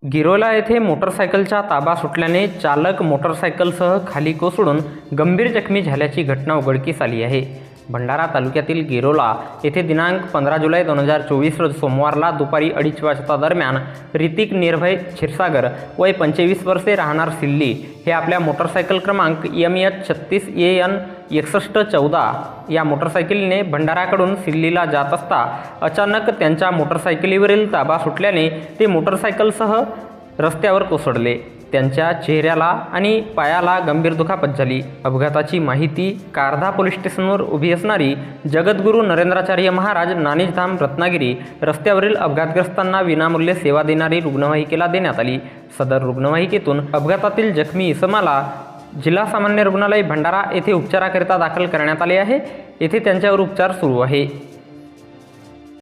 गिरोला येथे मोटरसायकलचा ताबा सुटल्याने चालक मोटरसायकलसह खाली कोसळून गंभीर जखमी झाल्याची घटना उघडकीस आली आहे। भंडारा तालुक्यातील गिरोला येथे दिनांक 15 जुलै 2024 रोज सोमवारला दुपारी 2:30 वाजता दरम्यान ऋतिक निर्भय क्षीरसागर वय 25 वर्षे राहणार सिल्ली हे आपल्या मोटरसायकल क्रमांक MH36AN 6114 या मोटरसायकलीने भंडाराकडून सिल्लीला जात असता अचानक त्यांच्या मोटरसायकलीवरील ताबा सुटल्याने ते मोटरसायकलसह रस्त्यावर कोसळले। त्यांच्या चेहऱ्याला आणि पायाला गंभीर दुखापत झाली। अपघाताची माहिती कारधा पोलीस स्टेशनवर उभी असणारी जगद्गुरू नरेंद्राचार्य महाराज नाणीधाम रत्नागिरी रस्त्यावरील अपघातग्रस्तांना विनामूल्य सेवा देणारी रुग्णवाहिकेला देण्यात आली। सदर रुग्णवाहिकेतून अपघातातील जखमी इसमाला जिल्हा सामान्य रुग्णालय भंडारा येथे उपचाराकरिता दाखल करण्यात आले आहे। येथे त्यांच्यावर उपचार सुरू आहे।